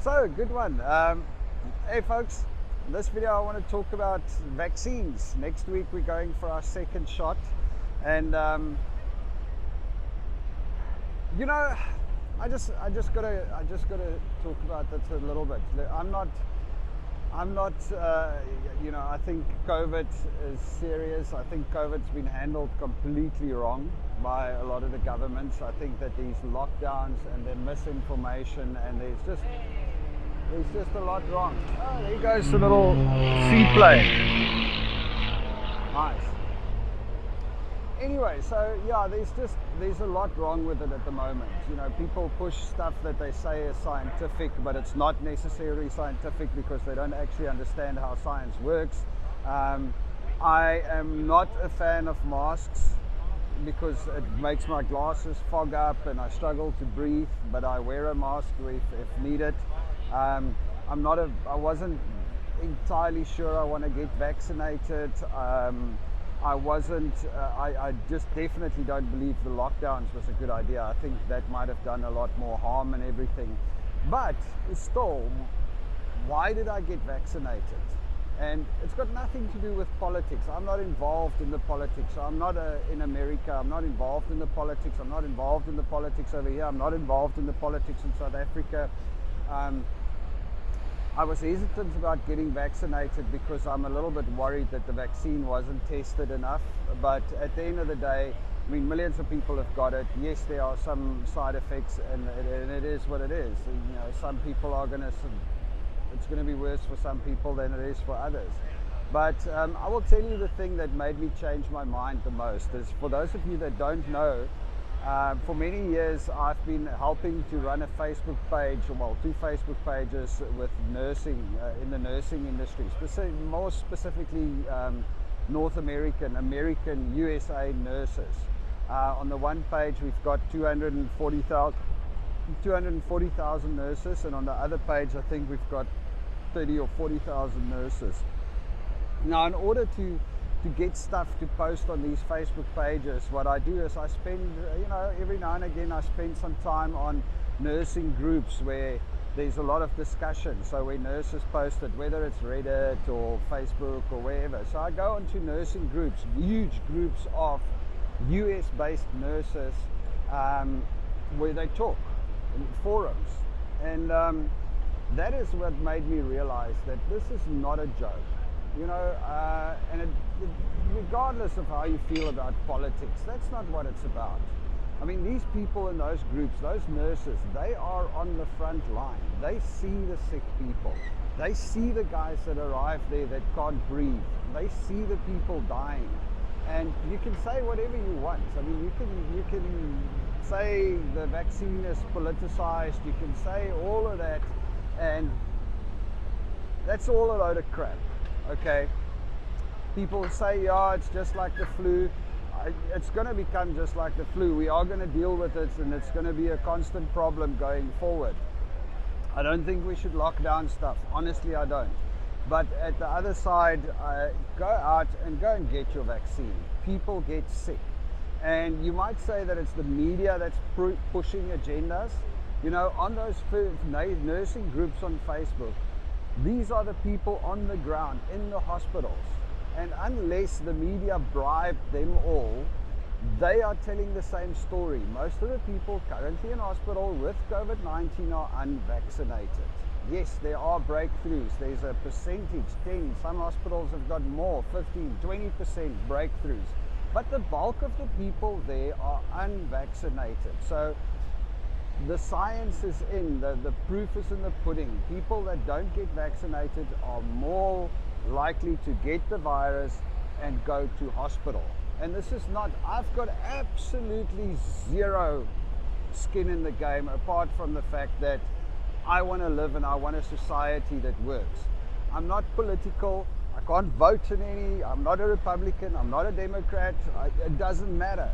So, good one. Hey folks, in this video I want to talk about vaccines. Next week we're going for our second shot, and you know, I just gotta talk about that a little bit. I'm not you know, I think COVID is serious. I think COVID's been handled completely wrong by a lot of the governments. I think that these lockdowns and the misinformation, and there's just a lot wrong. Oh, there goes the little seaplane. Nice. Anyway, so yeah, there's a lot wrong with it at the moment. You know, people push stuff that they say is scientific, but it's not necessarily scientific because they don't actually understand how science works. I am not a fan of masks because it makes my glasses fog up and I struggle to breathe, but I wear a mask if needed. I wasn't entirely sure I want to get vaccinated. I just definitely don't believe the lockdowns was a good idea. I think that might have done a lot more harm and everything. But still, why did I get vaccinated? And it's got nothing to do with politics. I'm not involved in the politics. I'm not in America. I'm not involved in the politics. I'm not involved in the politics over here. I'm not involved in the politics in South Africa. I was hesitant about getting vaccinated because I'm a little bit worried that the vaccine wasn't tested enough. But at the end of the day, I mean, millions of people have got it. Yes, there are some side effects, and it is what it is. You know, some people are it's going to be worse for some people than it is for others. But I will tell you the thing that made me change my mind the most is, for those of you that don't know, for many years I've been helping to run a Facebook page, well, 2 Facebook pages with nursing, in the nursing industry, more specifically North American, USA nurses. On the one page we've got 240,000 nurses, and on the other page I think we've got 30 or 40,000 nurses. Now, in order to get stuff to post on these Facebook pages, what I do is I spend, you know, every now and again I spend some time on nursing groups where there's a lot of discussion. So where nurses post it, whether it's Reddit or Facebook or wherever. So I go onto nursing groups, huge groups of US based nurses, where they talk in forums, and that is what made me realize that this is not a joke. You know, and regardless of how you feel about politics, that's not what it's about. I mean, these people in those groups, those nurses, they are on the front line. They see the sick people. They see the guys that arrive there that can't breathe. They see the people dying. And you can say whatever you want. I mean, you can say the vaccine is politicized. You can say all of that, and that's all a load of crap. Okay, people say, yeah, it's just like the flu. It's going to become just like the flu. We are going to deal with it, and it's going to be a constant problem going forward. I don't think we should lock down stuff. Honestly, I don't. But at the other side, go out and go and get your vaccine. People get sick. And you might say that it's the media that's pushing agendas. You know, on those nursing groups on Facebook, these are the people on the ground in the hospitals, and unless the media bribe them all, they are telling the same story. Most of the people currently in hospital with COVID-19 are unvaccinated. Yes, there are breakthroughs. There's a percentage, 10, some hospitals have got more, 15, 20% breakthroughs. But the bulk of the people there are unvaccinated. So the science is in, the proof is in the pudding. People that don't get vaccinated are more likely to get the virus and go to hospital. And this is not, I've got absolutely zero skin in the game apart from the fact that I want to live and I want a society that works. I'm not political. I can't vote in any. I'm not a Republican. I'm not a Democrat. It doesn't matter.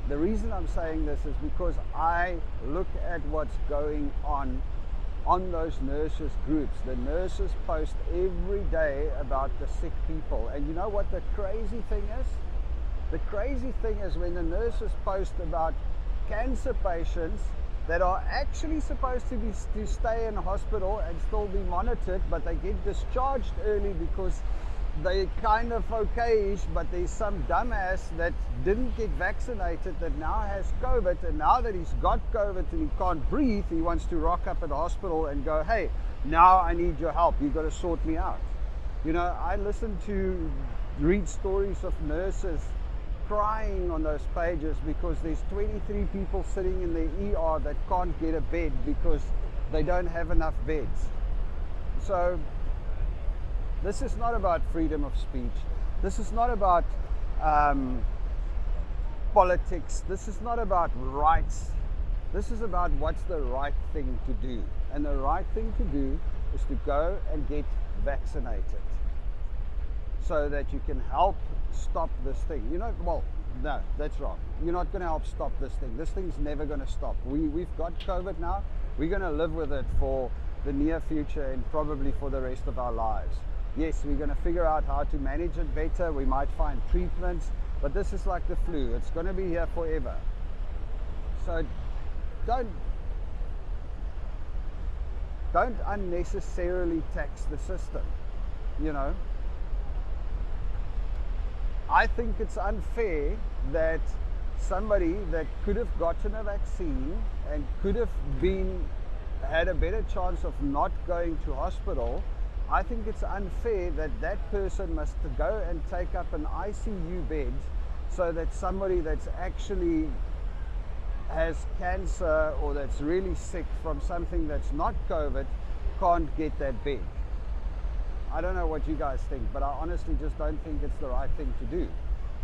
The reason I'm saying this is because I look at what's going on those nurses groups. The nurses post every day about the sick people. And you know what the crazy thing is? The crazy thing is when the nurses post about cancer patients, that are actually supposed to stay in hospital and still be monitored, but they get discharged early because they kind of okay-ish, but there's some dumbass that didn't get vaccinated that now has COVID, and now that he's got COVID and he can't breathe, he wants to rock up at the hospital and go, hey, now I need your help, you got to sort me out. You know, I read stories of nurses crying on those pages because there's 23 people sitting in the ER that can't get a bed because they don't have enough beds. So this is not about freedom of speech. This is not about politics. This is not about rights. This is about what's the right thing to do. And the right thing to do is to go and get vaccinated so that you can help stop this thing. You know, well, no, that's wrong. You're not going to help stop this thing. This thing's never going to stop. We've got COVID now. We're going to live with it for the near future and probably for the rest of our lives. Yes, we're going to figure out how to manage it better. We might find treatments, but this is like the flu. It's going to be here forever. So don't unnecessarily tax the system, you know. I think it's unfair that somebody that could have gotten a vaccine and could have had a better chance of not going to hospital, I think it's unfair that that person must go and take up an ICU bed so that somebody that's actually has cancer or that's really sick from something that's not COVID can't get that bed. I don't know what you guys think, but I honestly just don't think it's the right thing to do.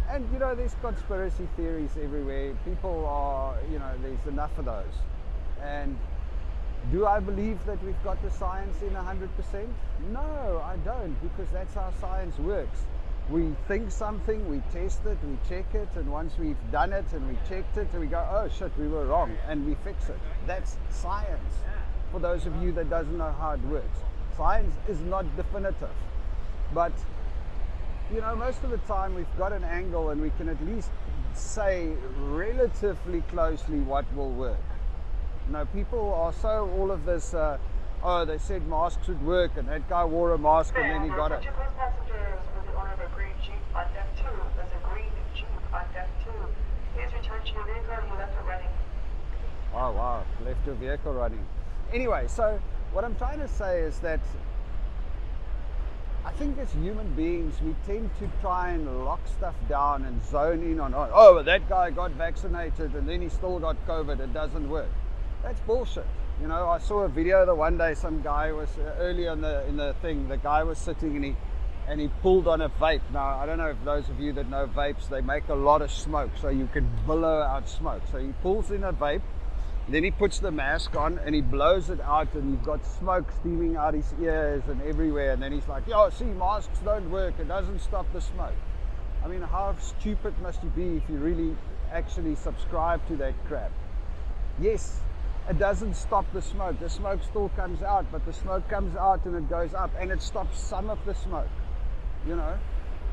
And you know, there's conspiracy theories everywhere. People are, you know, there's enough of those. And do I believe that we've got the science in 100%? No, I don't, because that's how science works. We think something, we test it, we check it, and once we've done it and we checked it, we go, oh shit, we were wrong, and we fix it. That's science, for those of you that doesn't know how it works. Science is not definitive, but you know, most of the time we've got an angle and we can at least say relatively closely what will work. You know, people are so all of this, oh, they said masks would work and that guy wore a mask and then he got it. Passengers with the owner of a green Jeep on deck 2. There's a green Jeep on deck 2. Please return to your vehicle, you left it running. Oh wow, left your vehicle running. Anyway, so what I'm trying to say is that I think as human beings, we tend to try and lock stuff down and zone in on, oh, that guy got vaccinated and then he still got COVID, it doesn't work. That's bullshit. You know, I saw a video the one day, some guy was, early in the thing, the guy was sitting and he pulled on a vape. Now, I don't know if those of you that know vapes, they make a lot of smoke, so you can blow out smoke. So he pulls in a vape, then he puts the mask on and he blows it out and you've got smoke steaming out his ears and everywhere. And then he's like, yo, see, masks don't work. It doesn't stop the smoke. I mean, how stupid must you be if you really actually subscribe to that crap? Yes, it doesn't stop the smoke. The smoke still comes out, but the smoke comes out and it goes up and it stops some of the smoke. You know,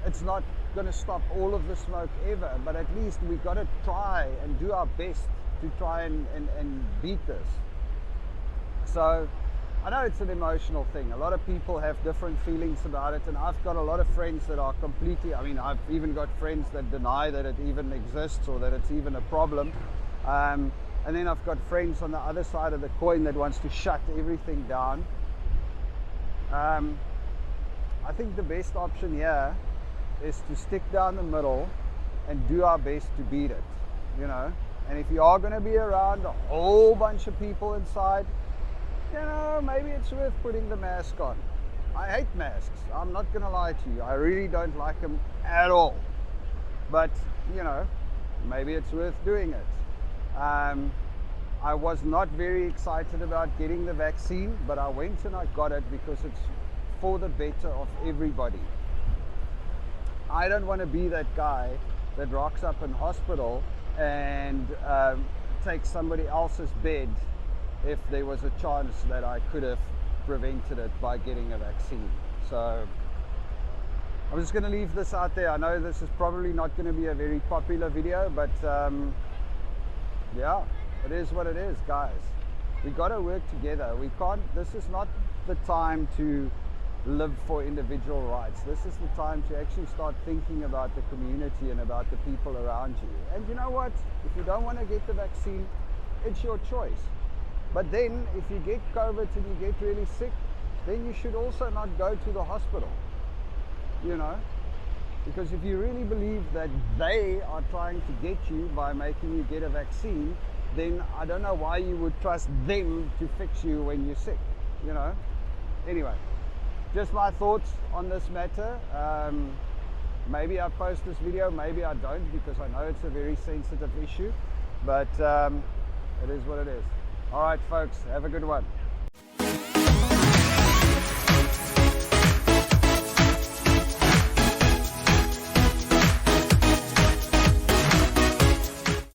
it's not going to stop all of the smoke ever, but at least we've got to try and do our best to try and beat this. So I know it's an emotional thing. A lot of people have different feelings about it, and I've got a lot of friends that are completely, I mean, I've even got friends that deny that it even exists or that it's even a problem. And then I've got friends on the other side of the coin that wants to shut everything down. I think the best option here is to stick down the middle and do our best to beat it, you know. And if you are going to be around a whole bunch of people inside, you know, maybe it's worth putting the mask on. I hate masks. I'm not going to lie to you. I really don't like them at all. But, you know, maybe it's worth doing it. I was not very excited about getting the vaccine, but I went and I got it because it's for the better of everybody. I don't want to be that guy that rocks up in hospital and take somebody else's bed if there was a chance that I could have prevented it by getting a vaccine. So I'm just going to leave this out there. I know this is probably not going to be a very popular video, but yeah, It is what it is, guys. We got to work together. We can't, this is not the time to live for individual rights. This is the time to actually start thinking about the community and about the people around you. And you know what? If you don't want to get the vaccine, it's your choice. But then if you get COVID and you get really sick, then you should also not go to the hospital, you know? Because if you really believe that they are trying to get you by making you get a vaccine, then I don't know why you would trust them to fix you when you're sick, you know? Anyway, just my thoughts on this matter. Maybe I post this video, maybe I don't, because I know it's a very sensitive issue, but it is what it is. All right, folks, have a good one.